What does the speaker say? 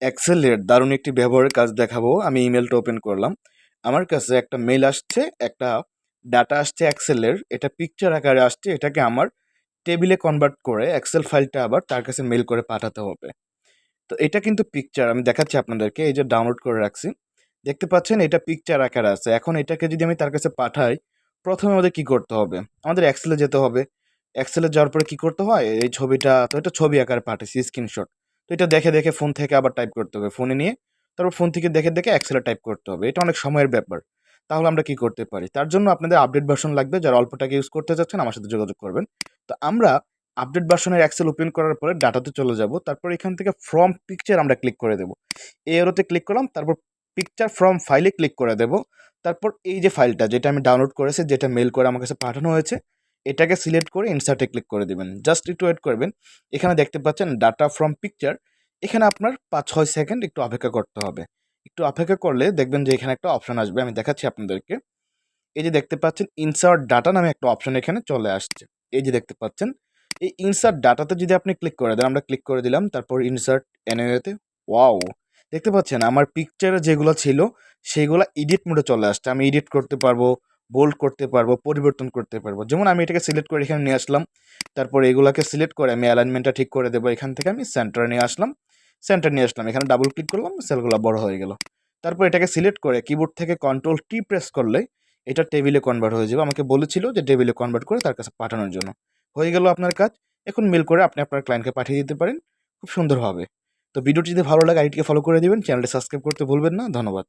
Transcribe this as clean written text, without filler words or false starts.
এক্সেলের দারুণ একটি ব্যবহারের কাজ দেখাবো। আমি ইমেলটা ওপেন করলাম। আমার কাছে একটা মেইল আসছে, একটা ডাটা আসছে এক্সেলের। এটা পিকচার আকারে আসছে। এটাকে আমার টেবিলে কনভার্ট করে এক্সেল ফাইলটা আবার তার কাছে মেইল করে পাঠাতে হবে। তো এটা কিন্তু পিকচার আমি দেখাচ্ছি আপনাদেরকে। এই যে ডাউনলোড করে রাখছি। দেখতে পাচ্ছেন এটা পিকচার আকারে আছে। এখন এটাকে যদি আমি তার কাছে পাঠাই, প্রথমে আমাদের কি করতে হবে? আমাদের এক্সেলে যেতে হবে। এক্সেলে যাওয়ার পরে কি করতে হয়? এই ছবিটা তো এটা ছবি আকারে পাঠাইছি স্ক্রিনশট। তো এটা দেখে ফোন থেকে আবার টাইপ করতে হবে। ফোনে নিয়ে তারপর ফোন থেকে দেখে এক্সেলে টাইপ করতে হবে। এটা অনেক সময়ের ব্যাপার। তাহলে আমরা কি করতে পারি? তার জন্য আপনাদের আপডেট ভার্সন লাগবে। যারা অল্প টাকা ইউজ করতে চাচ্ছেন আমার সাথে যোগাযোগ করবেন। তো আমরা আপডেট ভার্সনের এক্সেল ওপেন করার পরে ডাটাতে চলে যাব। তারপর এখান থেকে ফ্রম পিকচার আমরা ক্লিক করে দেব। এই অ্যারোতে ক্লিক করলাম, তারপর পিকচার ফ্রম ফাইলে ক্লিক করে দেব। তারপর এই যে ফাইলটা যেটা আমি ডাউনলোড করেছি, যেটা মেইল করে আমার কাছে পাঠানো হয়েছে, এটাকে সিলেক্ট করে ইনসার্টে ক্লিক করে দিবেন। জাস্ট একটু ওয়েট করবেন। এখানে দেখতে পাচ্ছেন ডাটা ফ্রম পিকচার। এখানে আপনার ৫-৬ সেকেন্ড একটু অপেক্ষা করতে হবে। একটু অপেক্ষা করলে দেখবেন যে এখানে একটা অপশন আসবে। আমি দেখাচ্ছি আপনাদেরকে। এই যে দেখতে পাচ্ছেন ইনসার্ট ডাটা নামে একটা অপশন এখানে চলে আসছে। এই যে দেখতে পাচ্ছেন। এই ইনসার্ট ডাটাতে যদি আপনি ক্লিক করে দেন, আমরা ক্লিক করে দিলাম, তারপর ইনসার্ট এনিওয়েতে। ওয়াও! দেখতে পাচ্ছেন আমার পিকচারে যেগুলো ছিল সেগুলা এডিট মোডে চলে আসছে। আমি এডিট করতে পারবো, বোল্ড করতে পারবো, পরিবর্তন করতে পারবো। যেমন আমি এটাকে সিলেক্ট করে এখানে নিয়ে আসলাম। তারপর এগুলাকে সিলেক্ট করে আমি অ্যালাইনমেন্টটা ঠিক করে দেবো। এখান থেকে আমি সেন্টারে নিয়ে আসলাম। সেন্টার নিয়ে আসলাম। এখানে ডাবল ক্লিক করলাম, সেলগুলা বড় হয়ে গেল। তারপর এটাকে সিলেক্ট করে কিবোর্ড থেকে কন্ট্রোল টি প্রেস করলে এটা টেবিলে কনভার্ট হয়ে যাবে। আমাকে বলেছিল যে টেবিলে কনভার্ট করে তার কাছে পাঠানোর জন্য। হয়ে গেল আপনার কাজ। এখন মেইল করে আপনি আপনার ক্লায়েন্টকে পাঠিয়ে দিতে পারেন খুব সুন্দরভাবে। তো ভিডিওটি যদি ভালো লাগে আইডিকে ফলো করে দিবেন, চ্যানেলটি সাবস্ক্রাইব করতে ভুলবেন না। ধন্যবাদ।